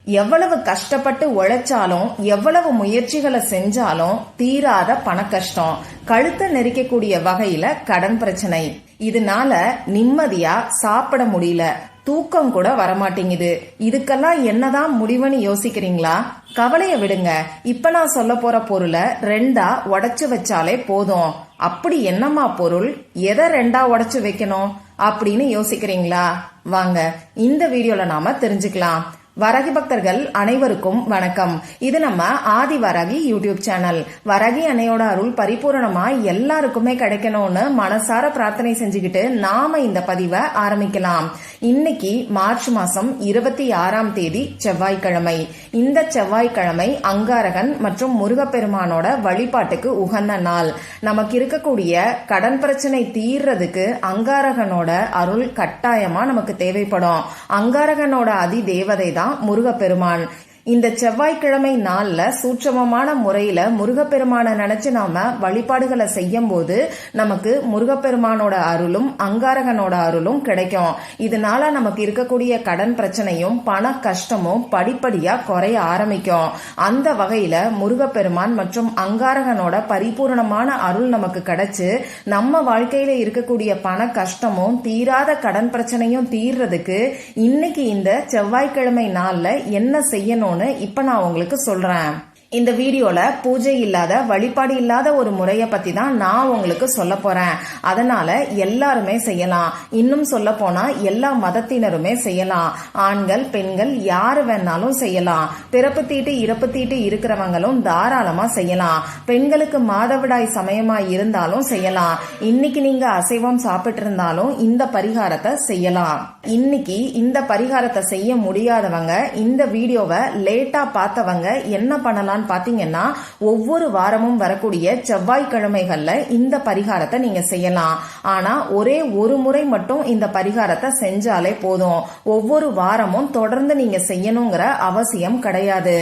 எவ்வளவு கஷ்டப்பட்டு உழைச்சாலும் எவ்வளவு முயற்சிகளை செஞ்சாலும் தீராத பண கஷ்டம், கழுத்தை நெரிக்கக்கூடிய வகையில கடன் பிரச்சனை. இதனால நிம்மதியா சாப்பிட முடியல, தூக்கம் கூட வரமாட்டேங்குது. இதுக்கெல்லாம் என்னதான் முடிவுன்னு யோசிக்கிறீங்களா? கவலைய விடுங்க. இப்ப நான் சொல்ல போற பொருளை 2ஆ உடைச்சு வச்சாலே போதும். அப்படி என்னம்மா பொருள், எதை 2ஆ உடைச்சு வைக்கணும் அப்படின்னு யோசிக்கிறீங்களா? வாங்க இந்த வீடியோல நாம தெரிஞ்சுக்கலாம். வராகி பக்தர்கள் அனைவருக்கும் வணக்கம். இது நம்ம ஆதி வராகி யூடியூப் சேனல். வராகி அன்னையோட அருள் பரிபூரணமா எல்லாருக்குமே கிடைக்கணும்னு மனசார பிரார்த்தனை செஞ்சுக்கிட்டு நாம இந்த பதிவை ஆரம்பிக்கலாம். இன்னைக்கு மார்ச் மாசம் 26ஆம் தேதி செவ்வாய்க்கிழமை. இந்த செவ்வாய்க்கிழமை அங்காரகன் மற்றும் முருகப்பெருமானோட வழிபாட்டுக்கு உகந்த நாள். நமக்கு இருக்கக்கூடிய கடன் பிரச்சனை தீர்றதுக்கு அங்காரகனோட அருள் கட்டாயமா நமக்கு தேவைப்படும். அங்காரகனோட அதி தேவதை தான் முருகப்பெருமான். இந்த செவ்வாய்க்கிழமை நாள்ல சூட்சமமான முறையில முருகப்பெருமான நினைச்சு நாம வழிபாடுகளை செய்யும் போது நமக்கு முருகப்பெருமானோட அருளும் அங்காரகனோட அருளும் கிடைக்கும். இதனால நமக்கு இருக்கக்கூடிய கடன் பிரச்சனையும் பண கஷ்டமும் படிப்படியா குறைய ஆரம்பிக்கும். அந்த வகையில முருகப்பெருமான் மற்றும் அங்காரகனோட பரிபூர்ணமான அருள் நமக்கு கிடைச்சு நம்ம வாழ்க்கையில இருக்கக்கூடிய பண கஷ்டமும் தீராத கடன் பிரச்சனையும் தீர்றதுக்கு இன்னைக்கு இந்த செவ்வாய்க்கிழமை நாள்ல என்ன செய்யணும் இப்ப நான் உங்களுக்கு சொல்றேன். இந்த வீடியோல பூஜை இல்லாத, வழிபாடு இல்லாத ஒரு முறைய பத்தி தான் நான் உங்களுக்கு சொல்ல போறேன். அதனால எல்லாருமே செய்யலாம். இன்னும் சொல்ல போனா எல்லா மதத்தினருமே செய்யலாம். ஆண்கள் பெண்கள் யாரு வேணாலும் செய்யலாம். பிறப்பு தீட்டு இறப்பு தீட்டு இருக்கிறவங்களும் தாராளமா செய்யலாம். பெண்களுக்கு மாதவிடாய் சமயமா இருந்தாலும் செய்யலாம். இன்னைக்கு நீங்க அசைவம் சாப்பிட்டு இருந்தாலும் இந்த பரிகாரத்தை செய்யலாம். இன்னைக்கு இந்த பரிகாரத்தை செய்ய முடியாதவங்க, இந்த வீடியோவை லேட்டா பார்த்தவங்க என்ன பண்ணலாம் பாத்தீங்கன்னா, ஒவ்வொரு வாரமும் வரக்கூடிய செவ்வாய்க்கிழமைகள்ல இந்த பரிகாரத்தை நீங்க செய்யலாம். ஆனா ஒரே ஒரு முறை மட்டும் இந்த பரிகாரத்தை செஞ்சாலே போதும். ஒவ்வொரு வாரமும் தொடர்ந்து நீங்க செய்யணுங்கிற அவசியம் கிடையாது.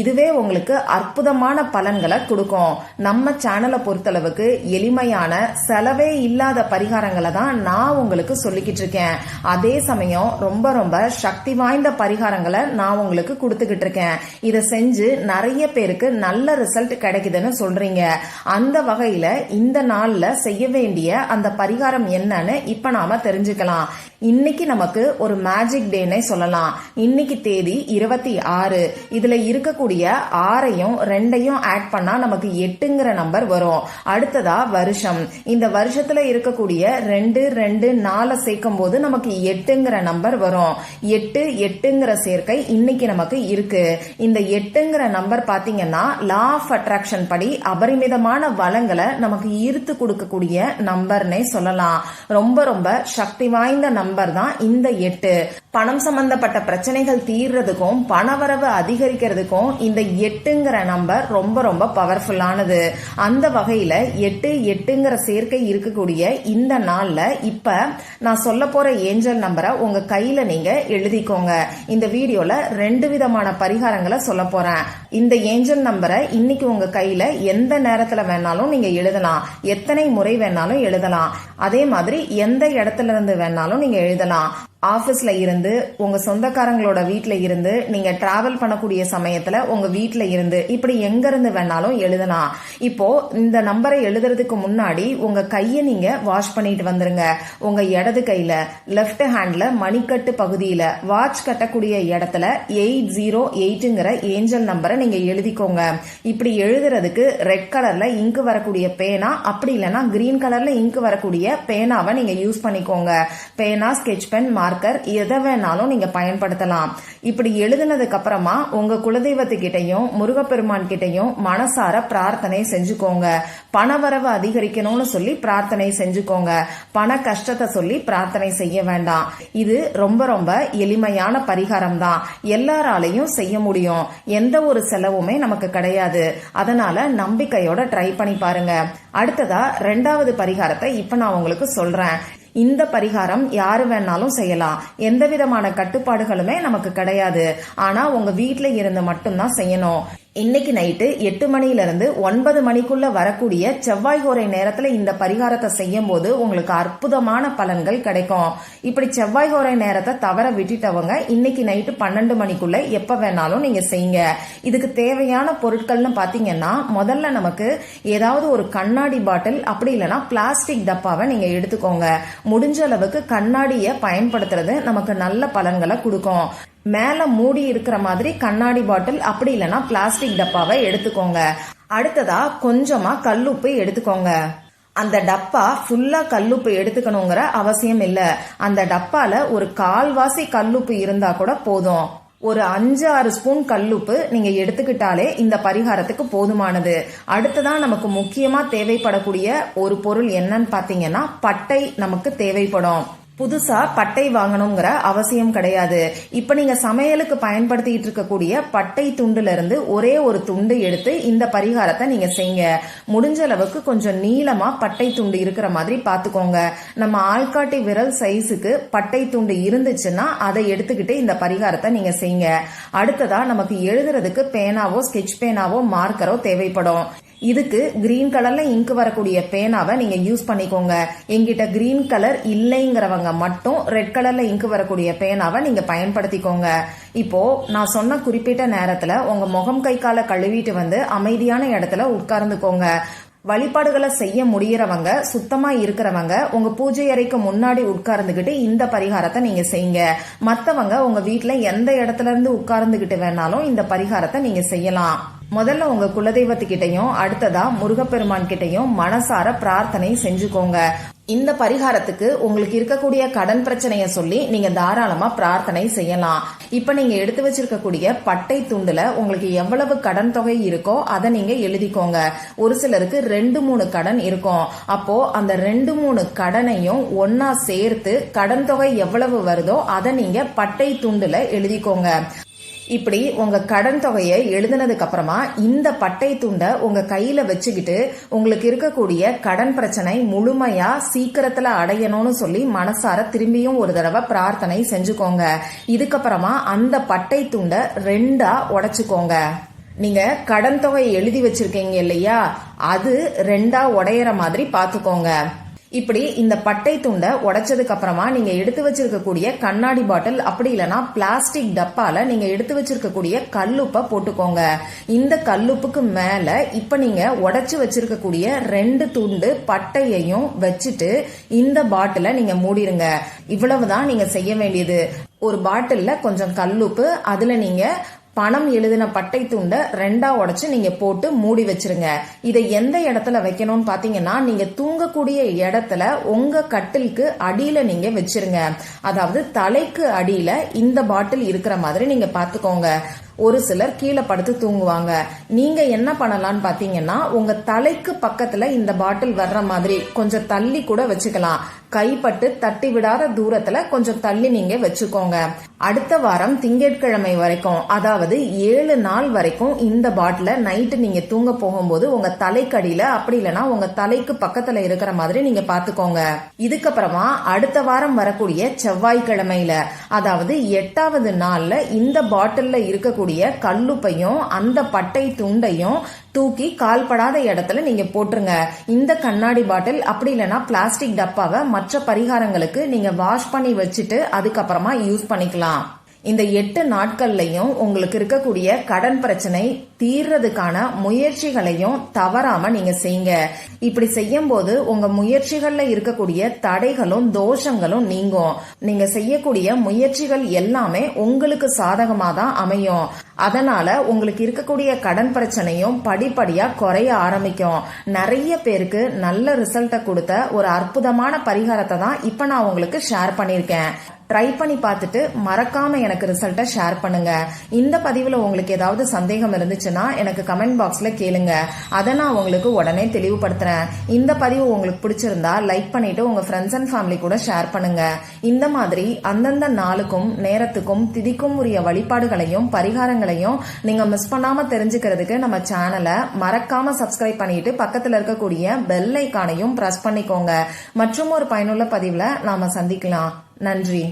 இதுவே உங்களுக்கு அற்புதமான பலன்களை கொடுக்கும். நம்ம சேனலை பொறுத்தளவுக்கு எளிமையான, செலவே இல்லாத பரிகாரங்களை தான் நான் உங்களுக்கு சொல்லிக்கிட்டு இருக்கேன். அதே சமயம் ரொம்ப ரொம்ப சக்தி வாய்ந்த பரிகாரங்களை நான் உங்களுக்கு கொடுத்துக்கிட்டு இருக்கேன். இதை செஞ்சு நிறைய பேருக்கு நல்ல ரிசல்ட் கிடைக்குதுன்னு சொல்றீங்க. அந்த வகையில இந்த நாள்ல செய்ய வேண்டிய அந்த பரிகாரம் என்னன்னு இப்ப நாம தெரிஞ்சுக்கலாம். இன்னைக்கு நமக்கு ஒரு மேஜிக் டேனே சொல்லலாம். இன்னைக்கு தேதி 26. இதுல இருக்கக்கூடிய 6ஐயும் 2ஐயும் ஆட் பண்ணா நமக்கு 8ங்கிற நம்பர் வரும். அடுத்ததா வருஷம். இந்த வருஷத்துல இருக்கக்கூடிய 2, 2, 4 சேர்க்கும் போது நமக்கு 8ங்கிற நம்பர் வரும். 8ங்கிற சேர்க்கை இன்னைக்கு நமக்கு இருக்கு. இந்த 8ங்கிற நம்பர் பாத்தீங்கன்னா லா ஆஃப் அட்ராக்ஷன் படி அபரிமிதமான வளங்களை நமக்கு ஈர்த்து கொடுக்கக்கூடிய நம்பர்னே சொல்லலாம். ரொம்ப ரொம்ப சக்தி வாய்ந்த நம்பர் தான் இந்த 8. பணம் சம்பந்தப்பட்ட பிரச்சனைகள் தீர்றதுக்கும் பணவரவு அதிகரிக்கிறதுக்கும் இந்த 8ங்கிற நம்பர் ரொம்ப ரொம்ப பவர்ஃபுல்லானது. அந்த வகையில 8ங்கிற சேர்க்கை இருக்கக்கூடிய இந்த நாள்ல இப்ப நான் சொல்ல போற ஏஞ்சல் நம்பரை உங்க கையில நீங்க எழுதிக்கோங்க. இந்த வீடியோல 2 விதமான பரிகாரங்களை சொல்ல போறேன். இந்த ஏஞ்சல் நம்பரை இன்னைக்கு உங்க கையில எந்த நேரத்துல வேணாலும் நீங்க எழுதலாம். எத்தனை முறை வேணாலும் எழுதலாம். அதே மாதிரி எந்த இடத்துல இருந்து வேணாலும் நீங்க எழுதலாம். ஆபீஸ்ல இருந்து, உங்க சொந்தக்காரங்களோட வீட்டுல இருந்து, நீங்க டிராவல் பண்ணக்கூடிய சமயத்துல உங்க வீட்டுல இருந்து, இப்படி எங்க இருந்து வேணாலும் எழுதலாம். இப்போ இந்த நம்பரை எழுதுறதுக்கு முன்னாடி உங்க கைய நீங்க வாஷ் பண்ணிட்டு வந்துருங்க. உங்க இடது கையில லெப்ட் ஹேண்ட்ல மணிக்கட்டு பகுதியில வாட்ச் கட்டக்கூடிய இடத்துல 808ங்கிற ஏஞ்சல் நம்பரை நீங்க எழுதிக்கோங்க. இப்படி எழுதுறதுக்கு ரெட் கலர்ல இங்கு வரக்கூடிய பேனா, அப்படி இல்லைன்னா கிரீன் கலர்ல இங்கு வரக்கூடிய பேனாவை நீங்க யூஸ் பண்ணிக்கோங்க. பேனா, ஸ்கெட்ச் பென், மார்க்கர் எதை வேணாலும் நீங்க பயன்படுத்தலாம். இப்படி எழுதினதுக்கு அப்புறமா உங்க குலதெய்வத்துக்கிட்டையும் முருகப்பெருமான் கிட்டையும் மனசார பிரார்த்தனை செஞ்சுக்கோங்க. பணவரவு அதிகரிக்கணும்னு சொல்லி பிரார்த்தனை செஞ்சுக்கோங்க. பண கஷ்டத்தை சொல்லி பிரார்த்தனை செய்ய வேண்டாம். இது ரொம்ப ரொம்ப எளிமையான பரிகாரம் தான். எல்லாராலையும் செய்ய முடியும். எந்த ஒரு செலவுமே நமக்கு கிடையாது. அதனால நம்பிக்கையோட ட்ரை பண்ணி பாருங்க. அடுத்ததா 2வது பரிகாரத்தை இப்ப நான் உங்களுக்கு சொல்றேன். இந்த பரிகாரம் யாரு வேணாலும் செய்யலாம். எந்த விதமான கட்டுப்பாடுகளுமே நமக்கு கிடையாது. ஆனா உங்க வீட்டுல இருந்து மட்டும்தான் செய்யணும். இன்னைக்கு நைட்டு 8 மணியிலிருந்து 9 மணிக்குள்ள வரக்கூடிய செவ்வாய் ஹோரை நேரத்துல இந்த பரிகாரத்தை செய்யும் போது உங்களுக்கு அற்புதமான பலன்கள் கிடைக்கும். இப்படி செவ்வாய் ஹோரை நேரத்தை தவற விட்டுட்டவங்க இன்னைக்கு நைட்டு 12 மணிக்குள்ள எப்ப வேணாலும் நீங்க செய்யுங்க. இதுக்கு தேவையான பொருட்கள்னு பாத்தீங்கன்னா, முதல்ல நமக்கு ஏதாவது ஒரு கண்ணாடி பாட்டில் அப்படி இல்லைன்னா பிளாஸ்டிக் டப்பாவை நீங்க எடுத்துக்கோங்க. முடிஞ்ச அளவுக்கு கண்ணாடியை பயன்படுத்துறது நமக்கு நல்ல பலன்களை கொடுக்கும். மேல மூடி இருக்கிற மாதிரி கண்ணாடி பாட்டில் அப்படி இல்லைன்னா பிளாஸ்டிக் டப்பாவை எடுத்துக்கோங்க. அடுத்ததா கொஞ்சமா கல்லுப்பு எடுத்துக்கோங்க. அந்த டப்பா ஃபுல்லா கல்லுப்பு எடுத்துக்கணுங்கிற அவசியம் இல்ல. அந்த டப்பால ஒரு கால்வாசி கல்லுப்பு இருந்தா கூட போதும். ஒரு 5-6 ஸ்பூன் கல்லுப்பு நீங்க எடுத்துக்கிட்டாலே இந்த பரிகாரத்துக்கு போதுமானது. அடுத்ததான் நமக்கு முக்கியமா தேவைப்படக்கூடிய ஒரு பொருள் என்னன்னு பாத்தீங்கன்னா, பட்டை நமக்கு தேவைப்படும். புதுசா பட்டை வாங்கணுங்கிற அவசியம் கிடையாது. இப்ப நீங்க சமையலுக்கு பயன்படுத்திட்டு இருக்கக்கூடிய பட்டை துண்டுல இருந்து ஒரே ஒரு துண்டு எடுத்து இந்த பரிகாரத்தை நீங்க செய்யுங்க. முடிஞ்ச அளவுக்கு கொஞ்சம் நீளமா பட்டை துண்டு இருக்கிற மாதிரி பாத்துக்கோங்க. நம்ம ஆள்காட்டி விரல் சைஸுக்கு பட்டை துண்டு இருந்துச்சுன்னா அதை எடுத்துக்கிட்டு இந்த பரிகாரத்தை நீங்க செய்யுங்க. அடுத்ததா நமக்கு எழுதுறதுக்கு பேனாவோ ஸ்கெட்ச் பேனாவோ மார்க்கரோ தேவைப்படும். இதுக்கு கிரீன் கலர்ல இங்கு வரக்கூடிய பேனாவை நீங்க யூஸ் பண்ணிக்கோங்க. எங்கிட்ட கிரீன் கலர் இல்லைங்கிறவங்க மட்டும் ரெட் கலர்ல இங்கு வரக்கூடிய பேனாவை நீங்க பயன்படுத்திக்கோங்க. இப்போ நான் சொன்ன குறிப்பிட்ட நேரத்துல உங்க முகம் கை காலை கழுவிட்டு வந்து அமைதியான இடத்துல உட்கார்ந்துக்கோங்க. வழிபாடுகளை செய்ய முடியறவங்க, சுத்தமா இருக்கிறவங்க உங்க பூஜை அறைக்கு முன்னாடி உட்கார்ந்துகிட்டு இந்த பரிகாரத்தை நீங்க செய்யுங்க. மத்தவங்க உங்க வீட்டுல எந்த இடத்துல இருந்து உட்கார்ந்துகிட்டு வேணாலும் இந்த பரிகாரத்தை நீங்க செய்யலாம். முதல்ல உங்க குலதெய்வத்துக்கிட்டையும் அடுத்ததா முருகப்பெருமான் கிட்டையும் மனசார பிரார்த்தனை செஞ்சுக்கோங்க. இந்த பரிகாரத்துக்கு உங்களுக்கு இருக்கக்கூடிய கடன் பிரச்சனைய சொல்லி நீங்க தாராளமா பிரார்த்தனை செய்யலாம். இப்ப நீங்க எடுத்து வச்சிருக்கக்கூடிய பட்டை துண்டுல உங்களுக்கு எவ்வளவு கடன் தொகை இருக்கோ அதை நீங்க எழுதிக்கோங்க. ஒரு சிலருக்கு 2-3 கடன் இருக்கும். அப்போ அந்த 2-3 கடனையும் ஒன்னா சேர்த்து கடன் தொகை எவ்வளவு வருதோ அதை நீங்க பட்டை துண்டுல எழுதிக்கோங்க. இப்படி உங்க கடன் தொகையை எழுதினதுக்கு அப்புறமா இந்த பட்டை துண்டை உங்க கையில வச்சுக்கிட்டு உங்களுக்கு இருக்கக்கூடிய கடன் பிரச்சனை முழுமையா சீக்கிரத்துல அடையணும்னு சொல்லி மனசார திரும்பியும் ஒரு தடவை பிரார்த்தனை செஞ்சுக்கோங்க. இதுக்கப்புறமா அந்த பட்டை துண்டை 2ஆ உடைச்சுக்கோங்க. நீங்க கடன் தொகையை எழுதி வச்சிருக்கீங்க இல்லையா, அது 2ஆ உடையிற மாதிரி பாத்துக்கோங்க. இப்படி இந்த பட்டை துண்டை உடைச்சதுக்கு அப்புறமா நீங்க எடுத்து வச்சிருக்கக்கூடிய கண்ணாடி பாட்டில் அப்படி இல்லைன்னா பிளாஸ்டிக் டப்பால நீங்க எடுத்து வச்சிருக்கக்கூடிய கல்லுப்பை போட்டுக்கோங்க. இந்த கல்லுப்புக்கு மேல இப்ப நீங்க உடைச்சு வச்சிருக்கக்கூடிய 2 துண்டு பட்டையையும் வச்சுட்டு இந்த பாட்டில நீங்க மூடிருங்க. இவ்வளவுதான் நீங்க செய்ய வேண்டியது. ஒரு பாட்டில்ல கொஞ்சம் கல்லுப்பு, அதுல நீங்க பணம் எழுதின பட்டை துண்டை 2ஆ உடைச்சு நீங்க போட்டு மூடி வச்சிருங்க. இதை எந்த இடத்துல வைக்கணும்னு பாத்தீங்கன்னா, நீங்க தூங்கக்கூடிய இடத்துல உங்க கட்டிலுக்கு அடியில நீங்க வச்சிருங்க. அதாவது தலைக்கு அடியில இந்த பாட்டில் இருக்கிற மாதிரி நீங்க பாத்துக்கோங்க. ஒரு சிலர் கீழே படுத்து தூங்குவாங்க. நீங்க என்ன பண்ணலாம்னு பாத்தீங்கன்னா, உங்க தலைக்கு பக்கத்துல இந்த பாட்டில் வர்ற மாதிரி கொஞ்சம் தள்ளி கூட வச்சுக்கலாம். கைப்பட்டு தட்டி விடாத தூரத்துல கொஞ்சம் தள்ளி நீங்க வச்சுக்கோங்க. அடுத்த வாரம் திங்கட்கிழமை வரைக்கும், அதாவது 7 நாள் வரைக்கும் இந்த பாட்டில நைட்டு நீங்க தூங்க போகும்போது உங்க தலைக்கடியில அப்படி இல்லைன்னா உங்க தலைக்கு பக்கத்துல இருக்கிற மாதிரி நீங்க பாத்துக்கோங்க. இதுக்கப்புறமா அடுத்த வாரம் வரக்கூடிய செவ்வாய்க்கிழமையில, அதாவது 8வது நாள்ல இந்த பாட்டில்ல இருக்கக்கூடிய கல்லுப்பையும் அந்த பட்டை துண்டையும் தூக்கி கால்படாத இடத்துல நீங்க போட்டுருங்க. இந்த கண்ணாடி பாட்டில் அப்படி இல்லைன்னா பிளாஸ்டிக் டப்பாவை மற்ற பரிகாரங்களுக்கு நீங்க வாஷ் பண்ணி வச்சுட்டு அதுக்கப்புறமா யூஸ் பண்ணிக்கலாம். இந்த 8 நாட்கள்லயும் உங்களுக்கு இருக்கக்கூடிய கடன் பிரச்சனை தீர்றதுக்கான முயற்சிகளையும் தவறாம நீங்க செய்யுங்க. இப்படி செய்யும் போது உங்க முயற்சிகள்ல இருக்கக்கூடிய தடைகளும் தோஷங்களும் நீங்கும். நீங்க செய்யக்கூடிய முயற்சிகள் எல்லாமே உங்களுக்கு சாதகமா தான் அமையும். அதனால உங்களுக்கு இருக்கக்கூடிய கடன் பிரச்சனையும் படிப்படியா குறைய ஆரம்பிக்கும். நிறைய பேருக்கு நல்ல ரிசல்ட்டை கொடுத்த ஒரு அற்புதமான பரிகாரத்தை தான் இப்ப நான் உங்களுக்கு ஷேர் பண்ணிருக்கேன். ட்ரை பண்ணி பார்த்துட்டு மறக்காம எனக்கு ரிசல்ட்டை ஷேர் பண்ணுங்க. இந்த பதிவுல உங்களுக்கு ஏதாவது சந்தேகம் இருந்துச்சுன்னா எனக்கு கமெண்ட் பாக்ஸ்ல கேளுங்க. அதை நான் உங்களுக்கு உடனே தெளிவுபடுத்துறேன். இந்த பதிவு உங்களுக்கு பிடிச்சிருந்தா லைக் பண்ணிட்டு உங்க ஃப்ரெண்ட்ஸ் அண்ட் ஃபேமிலி கூட ஷேர் பண்ணுங்க. இந்த மாதிரி அந்தந்த நாளுக்கும் நேரத்துக்கும் திதிக்கும் உரிய வழிபாடுகளையும் பரிகாரங்களையும் நீங்க மிஸ் பண்ணாம தெரிஞ்சுக்கிறதுக்கு நம்ம சேனலை மறக்காம சப்ஸ்கிரைப் பண்ணிட்டு பக்கத்துல இருக்கக்கூடிய பெல் ஐகானையும் பிரஸ் பண்ணிக்கோங்க. மற்றும் ஒரு பயனுள்ள பதிவுல நாம சந்திக்கலாம். நன்றி.